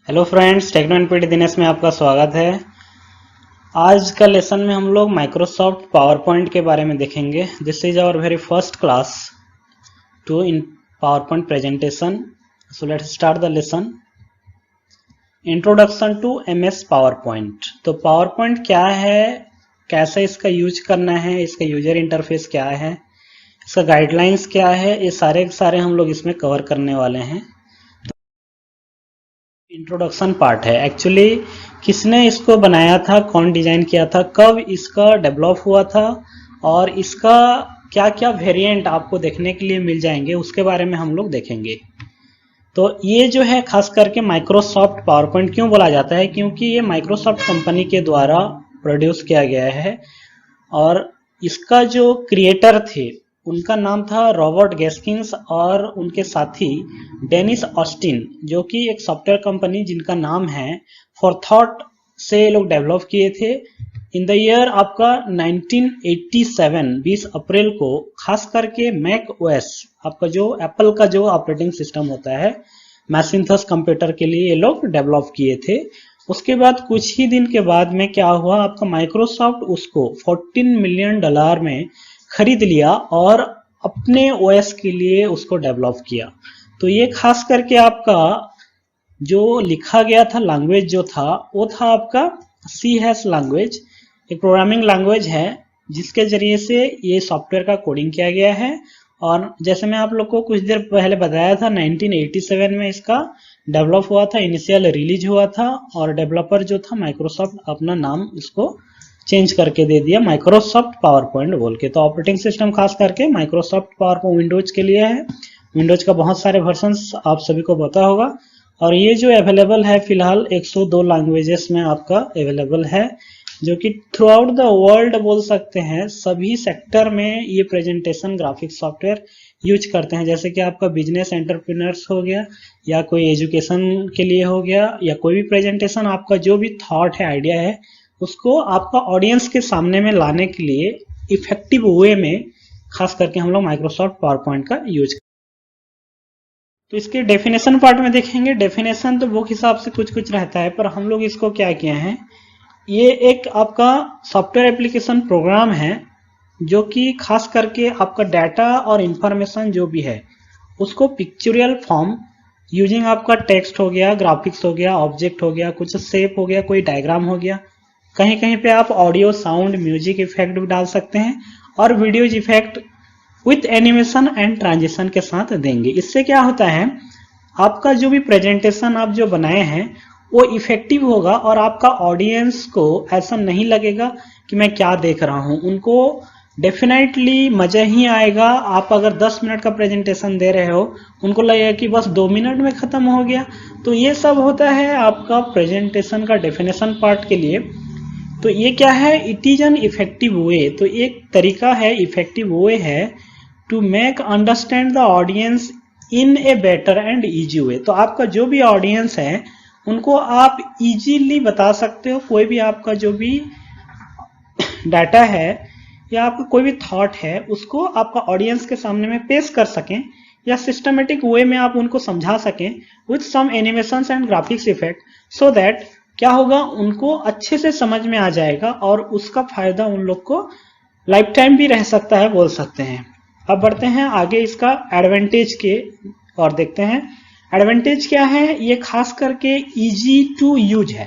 Hello friends, techno NPT Dinesh में आपका स्वागत है। आज का लेसन में हम लोग माइक्रोसॉफ्ट पावर पॉइंट के बारे में देखेंगे। This is our very first class to in PowerPoint presentation. So let's start the lesson. Introduction to MS PowerPoint. तो पावर पॉइंट क्या है, कैसे इसका यूज करना है, इसका यूजर इंटरफेस क्या है, इसका गाइडलाइंस क्या है, ये सारे के सारे हम लोग इसमें कवर करने वाले हैं। इंट्रोडक्शन पार्ट है। एक्चुअली किसने इसको बनाया था, कौन डिजाइन किया था, कब इसका डेवलप हुआ था और इसका क्या क्या वेरिएंट आपको देखने के लिए मिल जाएंगे, उसके बारे में हम लोग देखेंगे। तो ये जो है खास करके माइक्रोसॉफ्ट पावर पॉइंट क्यों बोला जाता है, क्योंकि ये माइक्रोसॉफ्ट कंपनी के द्वारा प्रोड्यूस किया गया है और इसका जो क्रिएटर थे उनका नाम था रॉबर्ट गैस्किंस और उनके साथी डेनिस ऑस्टिन, जो कि एक सॉफ्टवेयर कंपनी जिनका नाम है फॉरथॉट से लोग डेवलप किए थे। इन द ईयर आपका 1987 20 अप्रैल को खास करके मैक ओएस, आपका जो एप्पल का जो ऑपरेटिंग सिस्टम होता है, मैकिन्टॉश कंप्यूटर के लिए ये लोग डेवलप किए थे। उसके बाद कुछ ही दिन के बाद में क्या हुआ, आपका माइक्रोसॉफ्ट उसको $14 मिलियन में खरीद लिया और अपने ओएस के लिए उसको डेवलप किया। तो ये खास करके आपका जो लिखा गया था लैंग्वेज जो था वो था आपका C# लैंग्वेज, एक प्रोग्रामिंग लैंग्वेज है जिसके जरिए से ये सॉफ्टवेयर का कोडिंग किया गया है। और जैसे मैं आप लोग को कुछ देर पहले बताया था 1987 में इसका डेवलप हुआ था, इनिशियल रिलीज हुआ था और डेवलपर जो था माइक्रोसॉफ्ट अपना नाम इसको चेंज करके दे दिया माइक्रोसॉफ्ट पावर पॉइंट बोल के। तो ऑपरेटिंग सिस्टम खास करके माइक्रोसॉफ्ट पावर पॉइंट विंडोज के लिए है। विंडोज का बहुत सारे वर्जन्स आप सभी को पता होगा और ये जो अवेलेबल है फिलहाल 102 लैंग्वेजेस में आपका अवेलेबल है, जो कि थ्रू आउट द वर्ल्ड बोल सकते हैं सभी सेक्टर में ये प्रेजेंटेशन ग्राफिक्स सॉफ्टवेयर यूज करते हैं। जैसे कि आपका बिजनेस एंटरप्रेन्योर्स हो गया या कोई एजुकेशन के लिए हो गया या कोई भी प्रेजेंटेशन, आपका जो भी थॉट है, आइडिया है, उसको आपका ऑडियंस के सामने में लाने के लिए इफेक्टिव वे में खास करके हम लोग माइक्रोसॉफ्ट पावर पॉइंट का यूज करते हैं। तो इसके डेफिनेशन पार्ट में देखेंगे। डेफिनेशन तो बुक हिसाब से कुछ कुछ रहता है, पर हम लोग इसको क्या किए हैं, ये एक आपका सॉफ्टवेयर एप्लीकेशन प्रोग्राम है जो कि खास करके आपका डाटा और इंफॉर्मेशन जो भी है उसको पिक्चुरियल फॉर्म यूजिंग आपका टेक्स्ट हो गया, ग्राफिक्स हो गया, ऑब्जेक्ट हो गया, कुछ शेप हो गया, कोई डायग्राम हो गया, कहीं कहीं पे आप ऑडियो, साउंड, म्यूजिक इफेक्ट भी डाल सकते हैं और video effect with animation and transition के साथ देंगे। इससे क्या होता है, आपका जो भी प्रेजेंटेशन आप जो बनाए हैं वो इफेक्टिव होगा और आपका ऑडियंस को ऐसा नहीं लगेगा कि मैं क्या देख रहा हूं, उनको डेफिनेटली मजा ही आएगा। आप अगर 10 मिनट का प्रेजेंटेशन दे रहे हो, उनको लगेगा कि बस 2 मिनट में खत्म हो गया। तो ये सब होता है आपका प्रेजेंटेशन का डेफिनेशन पार्ट के लिए। तो ये क्या है, it is an effective way. तो एक तरीका है, इफेक्टिव वे है to make understand the audience in a better and easy way. तो आपका जो भी ऑडियंस है उनको आप इजीली बता सकते हो, कोई भी आपका जो भी डाटा है या आपका कोई भी थॉट है उसको आपका ऑडियंस के सामने में पेश कर सकें या सिस्टमेटिक वे में आप उनको समझा सकें with some animations and graphics effect, so that क्या होगा, उनको अच्छे से समझ में आ जाएगा और उसका फायदा उन लोग को लाइफ टाइम भी रह सकता है बोल सकते हैं। अब बढ़ते हैं आगे इसका एडवांटेज के और देखते हैं। एडवांटेज क्या है, ये खास करके इजी टू यूज है।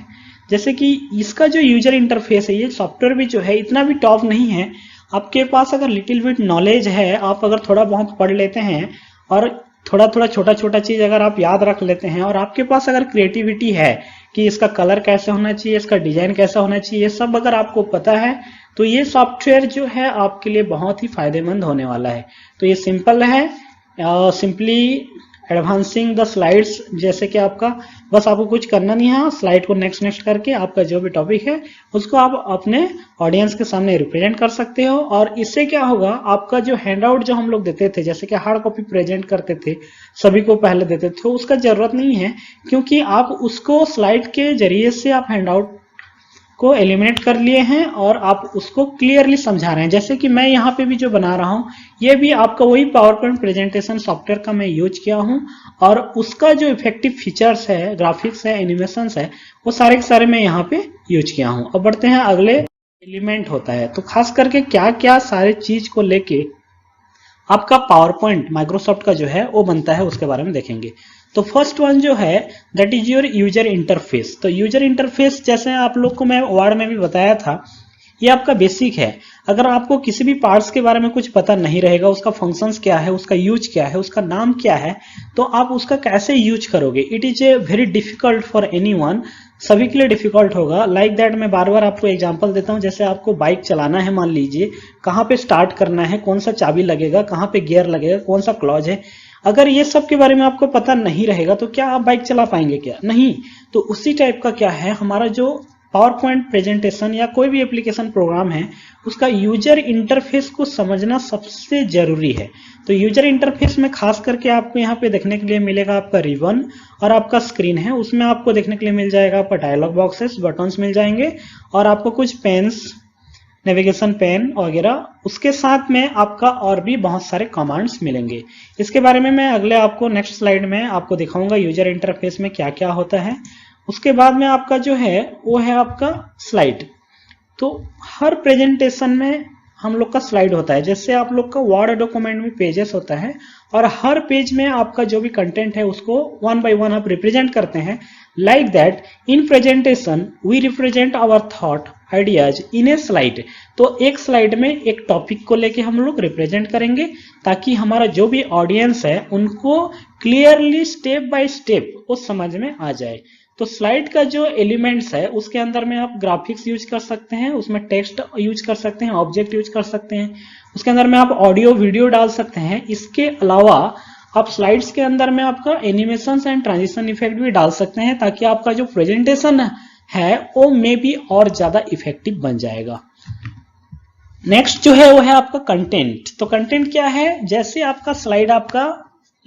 जैसे कि इसका जो यूजर इंटरफेस है, ये सॉफ्टवेयर भी जो है इतना भी टॉप नहीं है। आपके पास अगर लिटिल बिट नॉलेज है, आप अगर थोड़ा बहुत पढ़ लेते हैं और थोड़ा थोड़ा छोटा छोटा चीज अगर आप याद रख लेते हैं और आपके पास अगर क्रिएटिविटी है कि इसका कलर कैसे होना चाहिए, इसका डिजाइन कैसा होना चाहिए, ये सब अगर आपको पता है तो ये सॉफ्टवेयर जो है आपके लिए बहुत ही फायदेमंद होने वाला है। तो ये सिंपल है, सिंपली एडवांसिंग द स्लाइड्स, जैसे कि आपका बस आपको कुछ करना नहीं है, स्लाइड को नेक्स्ट नेक्स्ट करके आपका जो भी टॉपिक है उसको आप अपने ऑडियंस के सामने रिप्रेजेंट कर सकते हो। और इससे क्या होगा, आपका जो हैंडआउट जो हम लोग देते थे, जैसे कि हार्ड कॉपी प्रेजेंट करते थे, सभी को पहले देते थे, उसका जरूरत नहीं है, क्योंकि आप उसको स्लाइड के जरिए से आप हैंडआउट को एलिमिनेट कर लिए हैं और आप उसको क्लियरली समझा रहे हैं। जैसे कि मैं यहाँ पे भी जो बना रहा हूँ ये भी आपका वही पावर पॉइंट प्रेजेंटेशन सॉफ्टवेयर का मैं यूज किया हूँ और उसका जो इफेक्टिव फीचर्स है, ग्राफिक्स है, एनिमेशंस है, वो सारे के सारे मैं यहाँ पे यूज किया हूँ। अब बढ़ते हैं अगले एलिमेंट होता है। तो खास करके क्या क्या सारे चीज को लेके आपका पावर पॉइंट माइक्रोसॉफ्ट का जो है वो बनता है उसके बारे में देखेंगे। तो फर्स्ट वन जो है that is your user interface. तो यूजर इंटरफेस जैसे आप लोग को मैं वर्ड में भी बताया था, ये आपका बेसिक है। अगर आपको किसी भी पार्ट्स के बारे में कुछ पता नहीं रहेगा, उसका फंक्शंस क्या है, उसका यूज क्या है, उसका नाम क्या है, तो आप उसका कैसे यूज करोगे। It is a very difficult for anyone, सभी के लिए डिफिकल्ट होगा। लाइक दैट मैं बार बार आपको एग्जांपल देता हूं। जैसे आपको बाइक चलाना है, मान लीजिए कहाँ पे स्टार्ट करना है, कौन सा चाबी लगेगा, कहाँ पे गियर लगेगा, कौन सा क्लच है, अगर ये सब के बारे में आपको पता नहीं रहेगा तो क्या आप बाइक चला पाएंगे? क्या नहीं। तो उसी टाइप का क्या है हमारा जो पावर पॉइंट प्रेजेंटेशन या कोई भी एप्लीकेशन प्रोग्राम है, उसका यूजर इंटरफेस को समझना सबसे जरूरी है। तो यूजर इंटरफेस में खास करके आपको यहाँ पे देखने के लिए मिलेगा आपका रिबन और आपका स्क्रीन है, उसमें आपको देखने के लिए मिल जाएगा आपका डायलॉग बॉक्सेस, बटन्स मिल जाएंगे और आपको कुछ पेन्स, नेविगेशन पेन वगैरह, उसके साथ में आपका और भी बहुत सारे कमांड्स मिलेंगे। इसके बारे में मैं अगले आपको नेक्स्ट स्लाइड में आपको दिखाऊंगा यूजर इंटरफेस में क्या क्या होता है। उसके बाद में आपका जो है वो है आपका स्लाइड। तो हर प्रेजेंटेशन में हम लोग का स्लाइड होता है। जैसे आप लोग का वर्ड डॉक्यूमेंट में पेजेस होता है और हर पेज में आपका जो भी कंटेंट है उसको वन बाय वन आप रिप्रेजेंट करते हैं। Like that in presentation we represent our thought ideas in a slide. तो एक स्लाइड में एक टॉपिक को लेके हम लोग रिप्रेजेंट करेंगे ताकि हमारा जो भी ऑडियंस है उनको क्लियरली स्टेप बाय स्टेप वो समझ में आ जाए। तो स्लाइड का जो एलिमेंट्स है उसके अंदर में आप ग्राफिक्स यूज कर सकते हैं, उसमें टेक्स्ट यूज कर सकते हैं, ऑब्जेक्ट यूज कर सकते हैं, उसके अंदर में आप ऑडियो वीडियो डाल सकते हैं। इसके अलावा आप स्लाइड्स के अंदर में आपका एनिमेशन एंड ट्रांजिशन इफेक्ट भी डाल सकते हैं ताकि आपका जो प्रेजेंटेशन है वो मे भी और ज्यादा इफेक्टिव बन जाएगा। नेक्स्ट जो है वो है आपका कंटेंट। तो कंटेंट क्या है? जैसे आपका स्लाइड आपका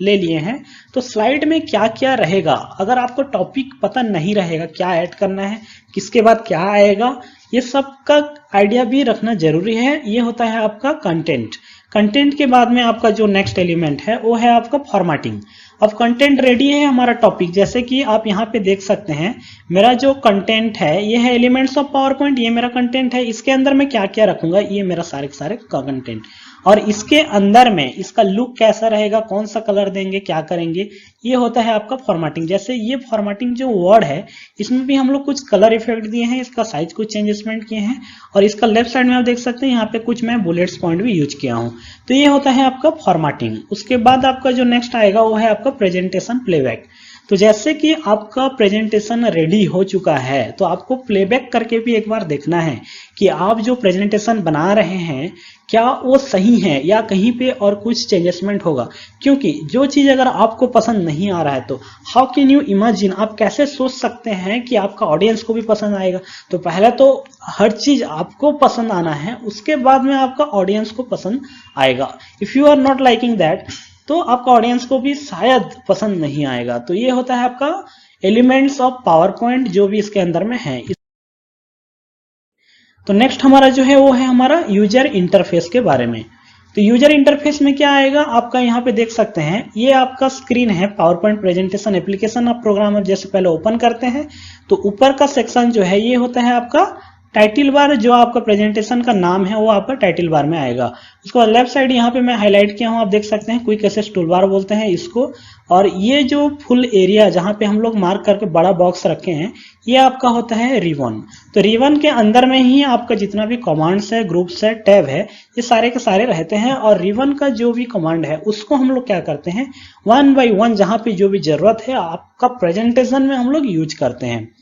ले लिए हैं तो स्लाइड में क्या क्या रहेगा, अगर आपको टॉपिक पता नहीं रहेगा क्या ऐड करना है, किसके बाद क्या आएगा, ये सब का आइडिया भी रखना जरूरी है। ये होता है आपका कंटेंट। कंटेंट के बाद में आपका जो नेक्स्ट एलिमेंट है वो है आपका फॉर्मेटिंग। अब कंटेंट रेडी है हमारा टॉपिक, जैसे कि आप यहाँ पे देख सकते हैं मेरा जो कंटेंट है ये है एलिमेंट्स ऑफ पावर पॉइंट, ये मेरा कंटेंट है। इसके अंदर मैं क्या क्या रखूंगा, ये मेरा सारे के सारे कंटेंट, और इसके अंदर में इसका लुक कैसा रहेगा, कौन सा कलर देंगे, क्या करेंगे, ये होता है आपका फॉर्मेटिंग। जैसे ये फॉर्मेटिंग जो वर्ड है इसमें भी हम लोग कुछ कलर इफेक्ट दिए हैं, इसका साइज कुछ चेंजेसमेंट किए हैं और इसका लेफ्ट साइड में आप देख सकते हैं यहाँ पे कुछ मैं बुलेट्स पॉइंट भी यूज किया हूँ। तो ये होता है आपका फॉर्मेटिंग। उसके बाद आपका जो नेक्स्ट आएगा वो है आपका प्रेजेंटेशन प्लेबैक। तो जैसे कि आपका प्रेजेंटेशन रेडी हो चुका है तो आपको प्लेबैक करके भी एक बार देखना है कि आप जो प्रेजेंटेशन बना रहे हैं क्या वो सही है या कहीं पे और कुछ चेंजेसमेंट होगा। क्योंकि जो चीज अगर आपको पसंद नहीं आ रहा है तो हाउ कैन यू इमेजिन, आप कैसे सोच सकते हैं कि आपका ऑडियंस को भी पसंद आएगा। तो पहले तो हर चीज आपको पसंद आना है, उसके बाद में आपका ऑडियंस को पसंद आएगा। If you are not liking that तो आपका ऑडियंस को भी शायद पसंद नहीं आएगा। तो ये होता है आपका एलिमेंट्स ऑफ पावर पॉइंट जो भी इसके अंदर में है। तो नेक्स्ट हमारा जो है वो है हमारा यूजर इंटरफेस के बारे में। तो यूजर इंटरफेस में क्या आएगा, आपका यहाँ पे देख सकते हैं ये आपका स्क्रीन है, पावर पॉइंट प्रेजेंटेशन एप्लीकेशन आप प्रोग्राम जैसे पहले ओपन करते हैं तो ऊपर का सेक्शन जो है ये होता है आपका टाइटल बार। जो आपका प्रेजेंटेशन का नाम है वो आपका टाइटल बार में आएगा। उसके बाद लेफ्ट साइड यहाँ पे मैं हाईलाइट किया हूँ, आप देख सकते हैं क्विक एक्सेस टूल बार बोलते हैं इसको। और ये जो फुल एरिया जहाँ पे हम लोग मार्क करके बड़ा बॉक्स रखे हैं ये आपका होता है रिबन। तो रिबन के अंदर में ही आपका जितना भी कमांड्स है, ग्रुप्स है, टैब है, ये सारे के सारे रहते हैं। और रिबन का जो भी कमांड है उसको हम लोग क्या करते हैं वन बाय वन जहाँ पे जो भी जरूरत है आपका प्रेजेंटेशन में हम लोग यूज करते हैं।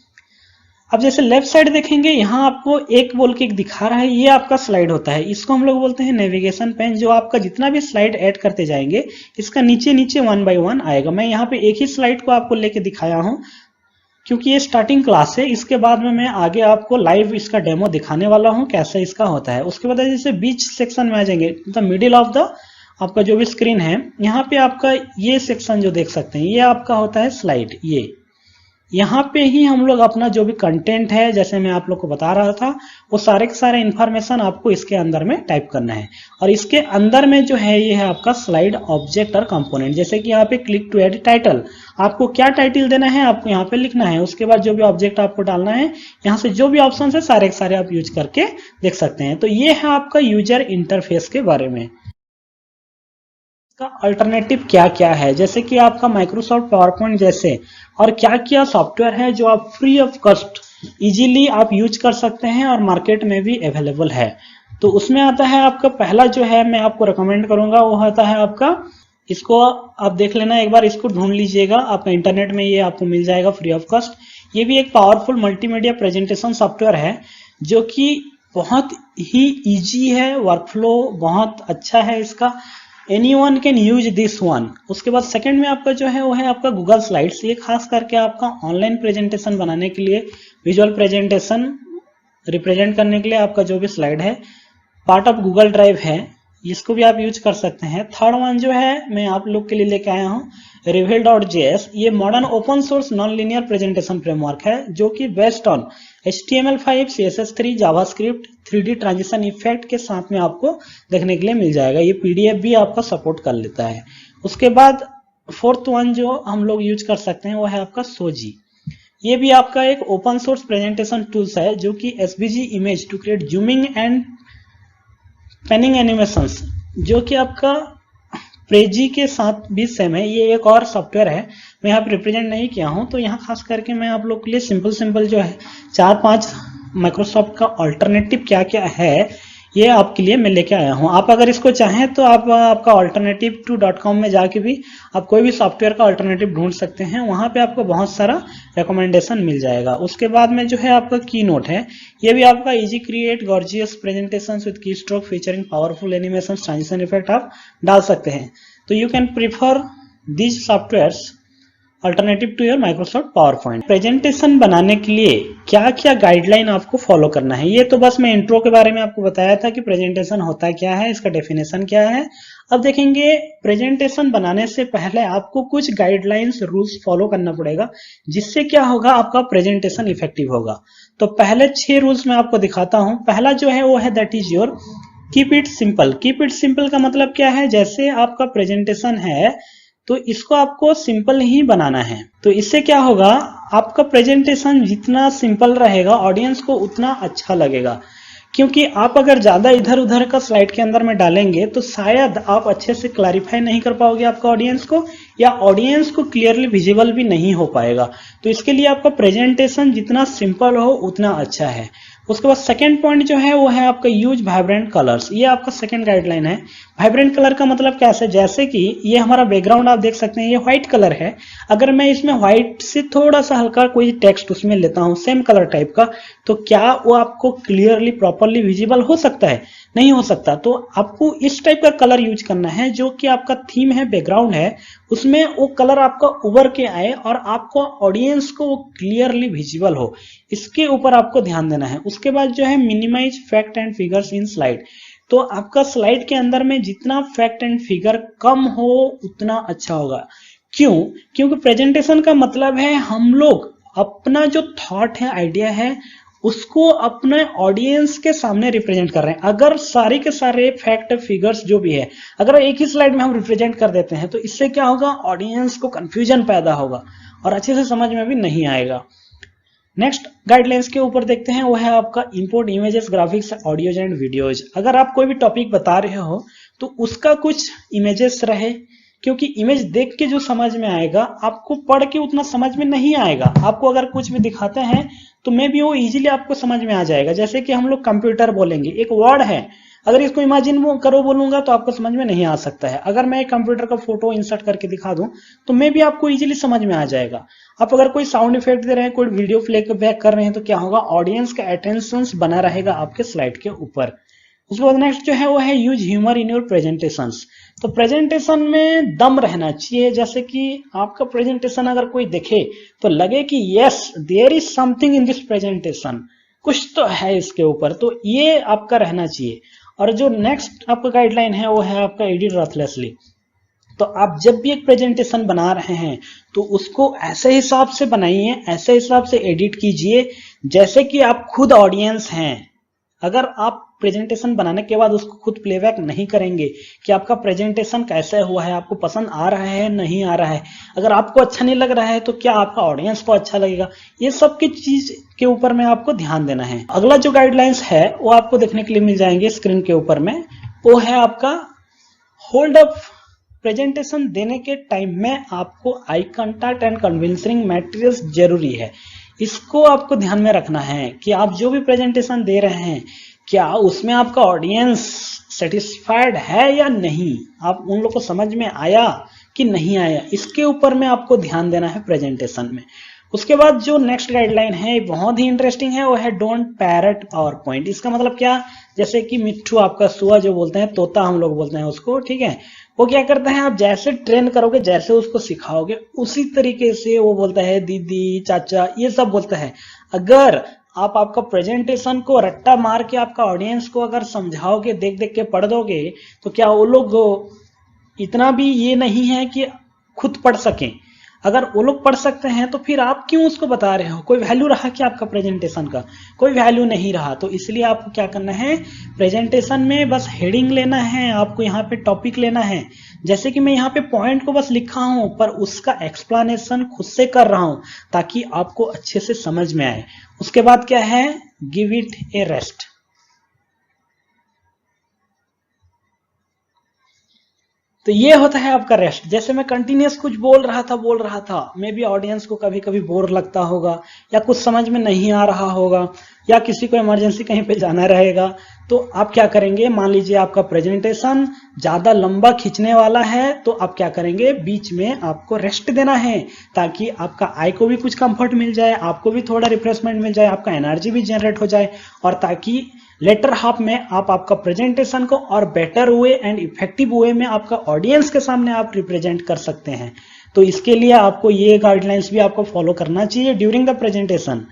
अब जैसे लेफ्ट साइड देखेंगे यहाँ आपको एक बोल के दिखा रहा है, ये आपका स्लाइड होता है, इसको हम लोग बोलते हैं नेविगेशन पेन। जो आपका जितना भी स्लाइड ऐड करते जाएंगे इसका नीचे नीचे वन बाय वन आएगा। मैं यहाँ पे एक ही स्लाइड को आपको लेके दिखाया हूँ क्योंकि ये स्टार्टिंग क्लास है। इसके बाद में मैं आगे आपको लाइव इसका डेमो दिखाने वाला हूँ कैसे इसका होता है। उसके बाद जैसे बीच सेक्शन में आ जाएंगे, द मिडिल ऑफ द आपका जो भी स्क्रीन है यहाँ पे आपका ये सेक्शन जो देख सकते हैं ये आपका होता है स्लाइड। यहाँ पे ही हम लोग अपना जो भी कंटेंट है, जैसे मैं आप लोग को बता रहा था, वो सारे के सारे इंफॉर्मेशन आपको इसके अंदर में टाइप करना है। और इसके अंदर में जो है ये है आपका स्लाइड ऑब्जेक्ट और कंपोनेंट। जैसे कि यहाँ पे क्लिक टू एड टाइटल, आपको क्या टाइटल देना है आपको यहाँ पे लिखना है। उसके बाद जो भी ऑब्जेक्ट आपको डालना है, यहाँ से जो भी ऑप्शन है सारे के सारे आप यूज करके देख सकते हैं। तो ये है आपका यूजर इंटरफेस के बारे में। अल्टरनेटिव क्या क्या है, जैसे कि आपका माइक्रोसॉफ्ट पावर पॉइंट जैसे और क्या क्या सॉफ्टवेयर है जो आप फ्री ऑफ कॉस्ट इजीली आप यूज कर सकते हैं और मार्केट में भी अवेलेबल है। तो उसमें आता है आपका पहला जो है मैं आपको रिकमेंड करूंगा, वो होता है आपका, इसको आप देख लेना एक बार, इसको ढूंढ लीजिएगा, आपका इंटरनेट में ये आपको मिल जाएगा फ्री ऑफ कॉस्ट। ये भी एक पावरफुल मल्टीमीडिया प्रेजेंटेशन सॉफ्टवेयर है जो कि बहुत ही इजी है, वर्कफ्लो बहुत अच्छा है इसका, anyone can use this one. उसके बाद सेकंड में आपका जो है वो है आपका गूगल स्लाइड्स। ये खास करके आपका ऑनलाइन प्रेजेंटेशन बनाने के लिए, विजुअल प्रेजेंटेशन रिप्रेजेंट करने के लिए आपका जो भी स्लाइड है पार्ट ऑफ गूगल ड्राइव है, इसको भी आप यूज कर सकते हैं। थर्ड वन जो है मैं आप लोग के लिए लेके आया हूँ reveal.js। ये modern open source non linear presentation framework है जो कि based on HTML5, CSS3, JavaScript, 3D transition effect के साथ में आपको देखने के लिए मिल जाएगा। ये PDF भी आपका सपोर्ट कर लेता है। उसके बाद फोर्थ वन जो हम लोग यूज कर सकते हैं वो है आपका सोजी। ये भी आपका एक ओपन सोर्स प्रेजेंटेशन टूल्स है जो कि SVG image to create zooming and panning animations, जो कि आपका प्रेजी के साथ भी सेम है। ये एक और सॉफ्टवेयर है, मैं यहाँ पे रिप्रेजेंट नहीं किया हूँ, तो यहाँ खास करके मैं आप लोग के लिए सिंपल जो है 4-5 माइक्रोसॉफ्ट का अल्टरनेटिव क्या क्या है ये आपके लिए मैं लेके आया हूँ। आप अगर इसको चाहें तो आप आपका alternative2.com में जाके भी आप कोई भी सॉफ्टवेयर का अल्टरनेटिव ढूंढ सकते हैं, वहां पे आपको बहुत सारा रिकमेंडेशन मिल जाएगा। उसके बाद में जो है आपका की नोट है, ये भी आपका easy create gorgeous presentation with key stroke featuring powerful animation transition effect आप डाल सकते हैं। तो you can prefer these software alternative to your Microsoft PowerPoint. Presentation बनाने के लिए क्या क्या गाइडलाइन आपको फॉलो करना है, ये तो बस मैं इंट्रो के बारे में आपको बताया था कि प्रेजेंटेशन होता क्या है, इसका डेफिनेशन क्या है। अब देखेंगे प्रेजेंटेशन बनाने से पहले आपको कुछ गाइडलाइंस रूल्स फॉलो करना पड़ेगा, जिससे क्या होगा आपका प्रेजेंटेशन इफेक्टिव होगा। तो पहले 6 रूल्स मैं आपको दिखाता हूं। पहला जो है वो है that is your keep it simple. Keep it simple का मतलब क्या है, जैसे आपका प्रेजेंटेशन है तो इसको आपको सिंपल ही बनाना है। तो इससे क्या होगा, आपका प्रेजेंटेशन जितना सिंपल रहेगा ऑडियंस को उतना अच्छा लगेगा। क्योंकि आप अगर ज्यादा इधर उधर का स्लाइड के अंदर में डालेंगे तो शायद आप अच्छे से क्लैरिफाई नहीं कर पाओगे आपका ऑडियंस को, या ऑडियंस को क्लियरली विजिबल भी नहीं हो पाएगा। तो इसके लिए आपका प्रेजेंटेशन जितना सिंपल हो उतना अच्छा है। उसके बाद सेकंड पॉइंट जो है वो है आपका यूज वाइब्रेंट कलर्स। ये आपका सेकंड गाइडलाइन है। वाइब्रेंट कलर का मतलब कैसे, जैसे कि ये हमारा बैकग्राउंड आप देख सकते हैं, ये व्हाइट कलर है। अगर मैं इसमें व्हाइट से थोड़ा सा हल्का कोई टेक्स्ट उसमें लेता हूं सेम कलर टाइप का, तो क्या वो आपको क्लियरली प्रॉपरली विजिबल हो सकता है? नहीं हो सकता। तो आपको इस टाइप का कलर यूज करना है जो कि आपका थीम है, बैकग्राउंड है, उसमें वो कलर आपका उभर के आए और आपको ऑडियंस को वो क्लियरली विजिबल हो, इसके ऊपर आपको ध्यान देना है। उसके बाद जो है minimise fact and figures in slide. तो आपका स्लाइड के अंदर में जितना फैक्ट एंड फिगर कम हो उतना अच्छा होगा। क्यों? क्योंकि प्रेजेंटेशन का मतलब है हम लोग अपना जो थॉट है, आइडिया है, उसको अपने ऑडियंस के सामने रिप्रेजेंट कर रहे हैं। अगर सारे के सारे फैक्ट फिगर्स जो भी है अगर एक ही स्लाइड में हम रिप्रेजेंट कर देते हैं तो इससे क्या होगा, ऑडियंस को कंफ्यूजन पैदा होगा और अच्छे से समझ में भी नहीं आएगा। नेक्स्ट गाइडलाइंस के ऊपर देखते हैं, वो है आपका import images, graphics, audios and videos. अगर आप कोई भी टॉपिक बता रहे हो तो उसका कुछ इमेजेस रहे, क्योंकि इमेज देख के जो समझ में आएगा आपको पढ़ के उतना समझ में नहीं आएगा। आपको अगर कुछ भी दिखाते हैं तो मे भी वो इजीली आपको समझ में आ जाएगा। जैसे कि हम लोग कंप्यूटर बोलेंगे, एक वर्ड है, अगर इसको इमेजिन करो बोलूंगा तो आपको समझ में नहीं आ सकता है। अगर मैं एक कंप्यूटर का फोटो इंसर्ट करके दिखा दूं तो मे भी आपको इजीली समझ में आ जाएगा। आप अगर कोई साउंड इफेक्ट दे रहे हैं, कोई वीडियो प्ले बैक कर रहे हैं, तो क्या होगा, ऑडियंस का अटेंशन बना रहेगा आपके स्लाइड के ऊपर। उसके बाद नेक्स्ट जो है वो है use humour in your presentations. तो प्रेजेंटेशन में दम रहना चाहिए, जैसे कि आपका प्रेजेंटेशन अगर कोई देखे तो लगे कि yes there is something in this presentation, कुछ तो है इसके ऊपर, तो ये आपका रहना चाहिए। और जो नेक्स्ट आपका गाइडलाइन है वो है आपका एडिट रथलेसली। तो आप जब भी एक प्रेजेंटेशन बना रहे हैं तो उसको ऐसे हिसाब से बनाइए, ऐसे हिसाब से एडिट कीजिए जैसे कि आप खुद ऑडियंस हैं। अगर आप प्रेजेंटेशन बनाने के बाद उसको खुद प्लेबैक नहीं करेंगे कि आपका प्रेजेंटेशन कैसा हुआ है, आपको पसंद आ रहा है नहीं आ रहा है, अगर आपको अच्छा नहीं लग रहा है तो क्या आपका ऑडियंस को अच्छा लगेगा, ये सब की चीज के ऊपर में आपको ध्यान देना है। अगला जो गाइडलाइंस है वो आपको देखने के लिए मिल जाएंगे स्क्रीन के ऊपर में, वो है आपका होल्ड अप। प्रेजेंटेशन देने के टाइम में आपको eye contact and convincing materials जरूरी है। इसको आपको ध्यान में रखना है कि आप जो भी प्रेजेंटेशन दे रहे हैं क्या उसमें आपका ऑडियंस सेटिस्फाइड है या नहीं, आप उन लोग को समझ में आया कि नहीं आया, इसके ऊपर में आपको ध्यान देना है प्रेजेंटेशन में। उसके बाद जो नेक्स्ट गाइडलाइन है बहुत ही इंटरेस्टिंग है, वो है डोंट पैरट पावर पॉइंट। इसका मतलब क्या, जैसे कि मिट्ठू आपका सुआ जो बोलते हैं, तोता हम लोग बोलते हैं उसको, ठीक है, वो क्या करता है, आप जैसे ट्रेन करोगे, जैसे उसको सिखाओगे उसी तरीके से वो बोलता है, दीदी चाचा ये सब बोलता है। अगर आप आपका प्रेजेंटेशन को रट्टा मार के आपका ऑडियंस को अगर समझाओगे, देख देख के पढ़ दोगे, तो क्या वो लोग इतना भी ये नहीं है कि खुद पढ़ सकें। अगर वो लोग पढ़ सकते हैं तो फिर आप क्यों उसको बता रहे हो, कोई वैल्यू रहा क्या आपका प्रेजेंटेशन का, कोई वैल्यू नहीं रहा। तो इसलिए आपको क्या करना है, प्रेजेंटेशन में बस हेडिंग लेना है, आपको यहाँ पे टॉपिक लेना है। जैसे कि मैं यहाँ पे पॉइंट को बस लिखा हूं पर उसका एक्सप्लेनेशन खुद से कर रहा हूं ताकि आपको अच्छे से समझ में आए। उसके बाद क्या है, गिव इट ए रेस्ट। तो ये होता है आपका रेस्ट। जैसे मैं कंटिन्यूस कुछ बोल रहा था, मे बी ऑडियंस को कभी कभी बोर लगता होगा या कुछ समझ में नहीं आ रहा होगा या किसी को इमरजेंसी कहीं पे जाना रहेगा, तो आप क्या करेंगे, मान लीजिए आपका प्रेजेंटेशन ज्यादा लंबा खींचने वाला है तो आप क्या करेंगे, बीच में आपको रेस्ट देना है ताकि आपका आई को भी कुछ कंफर्ट मिल जाए, आपको भी थोड़ा रिफ्रेशमेंट मिल जाए, आपका एनर्जी भी जनरेट हो जाए, और ताकि लेटर हाफ में आप आपका प्रेजेंटेशन को और better way and effective way में आपका ऑडियंस के सामने आप रिप्रेजेंट कर सकते हैं। तो इसके लिए आपको ये गाइडलाइंस भी आपको फॉलो करना चाहिए ड्यूरिंग द प्रेजेंटेशन।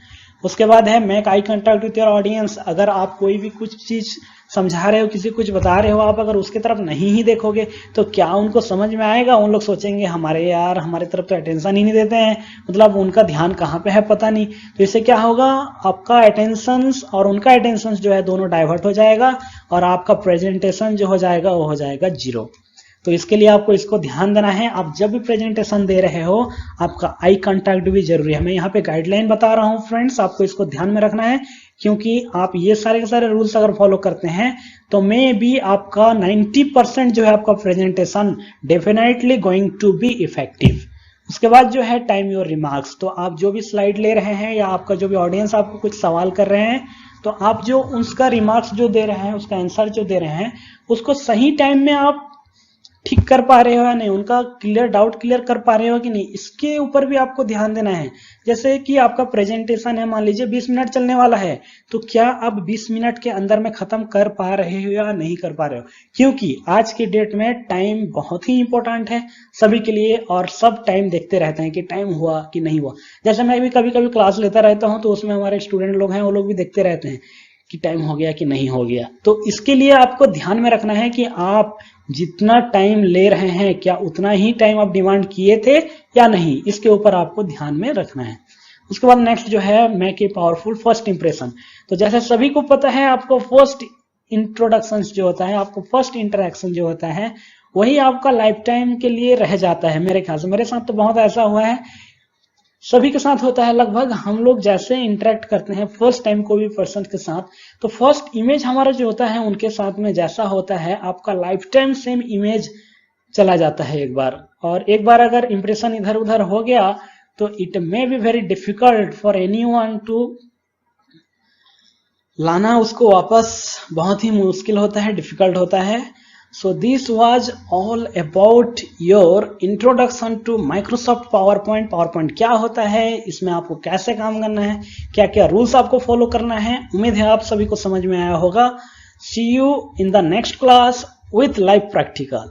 उसके बाद है make eye contact with your audience. अगर आप कोई भी कुछ चीज समझा रहे हो, किसी कुछ बता रहे हो, आप अगर उसके तरफ नहीं ही देखोगे तो क्या उनको समझ में आएगा। उन लोग सोचेंगे हमारे यार हमारे तरफ तो अटेंशन ही नहीं देते हैं, मतलब उनका ध्यान कहाँ पे है पता नहीं। तो इससे क्या होगा, आपका अटेंशन और उनका अटेंशन जो है दोनों डाइवर्ट हो जाएगा और आपका प्रेजेंटेशन जो हो जाएगा वो हो जाएगा जीरो। तो इसके लिए आपको इसको ध्यान देना है। आप जब भी प्रेजेंटेशन दे रहे हो आपका आई कांटेक्ट भी जरूरी है। मैं यहाँ पे गाइडलाइन बता रहा हूँ फ्रेंड्स, आपको इसको ध्यान में रखना है क्योंकि आप ये सारे के सारे रूल्स अगर फॉलो करते हैं तो मे बी आपका 90% जो है आपका presentation definitely going to be effective. उसके बाद जो है टाइम योर रिमार्क्स। तो आप जो भी स्लाइड ले रहे हैं या आपका जो भी ऑडियंस आपको कुछ सवाल कर रहे हैं तो आप जो उसका रिमार्क्स जो दे रहे हैं, उसका आंसर जो दे रहे हैं, उसको सही टाइम में आप ठीक कर पा रहे हो या नहीं, उनका डाउट क्लियर कर पा रहे हो कि नहीं, इसके ऊपर भी आपको ध्यान देना है। जैसे कि आपका प्रेजेंटेशन है, मान लीजिए 20 मिनट चलने वाला है, तो क्या आप 20 मिनट के अंदर में खत्म कर पा रहे हो या नहीं कर पा रहे हो, क्योंकि आज के डेट में टाइम बहुत ही इंपॉर्टेंट है सभी के लिए और सब टाइम देखते रहते हैं कि टाइम हुआ कि नहीं हुआ। जैसे मैं भी कभी कभी क्लास लेता रहता हूँ तो उसमें हमारे स्टूडेंट लोग हैं, वो लोग भी देखते रहते हैं कि टाइम हो गया कि नहीं हो गया। तो इसके लिए आपको ध्यान में रखना है कि आप जितना टाइम ले रहे हैं क्या उतना ही टाइम आप डिमांड किए थे या नहीं, इसके ऊपर आपको ध्यान में रखना है। उसके बाद नेक्स्ट जो है make a powerful first impression. तो जैसे सभी को पता है आपको फर्स्ट इंट्रोडक्शन जो होता है, आपको फर्स्ट इंटरेक्शन जो होता है वही आपका लाइफ टाइम के लिए रह जाता है। मेरे ख्याल से मेरे साथ तो बहुत ऐसा हुआ है, सभी के साथ होता है लगभग। हम लोग जैसे इंटरेक्ट करते हैं फर्स्ट टाइम कोई भी पर्सन के साथ, तो फर्स्ट इमेज हमारा जो होता है उनके साथ में जैसा होता है आपका लाइफ टाइम सेम इमेज चला जाता है एक बार। और एक बार अगर इंप्रेशन इधर उधर हो गया तो it may be very difficult for anyone to लाना उसको वापस, बहुत ही मुश्किल होता है, डिफिकल्ट होता है। So this was all about your introduction to Microsoft PowerPoint। PowerPoint क्या होता है, इसमें आपको कैसे काम करना है, क्या क्या रूल्स आपको फॉलो करना है। उम्मीद है आप सभी को समझ में आया होगा। See you in the next class with live practical।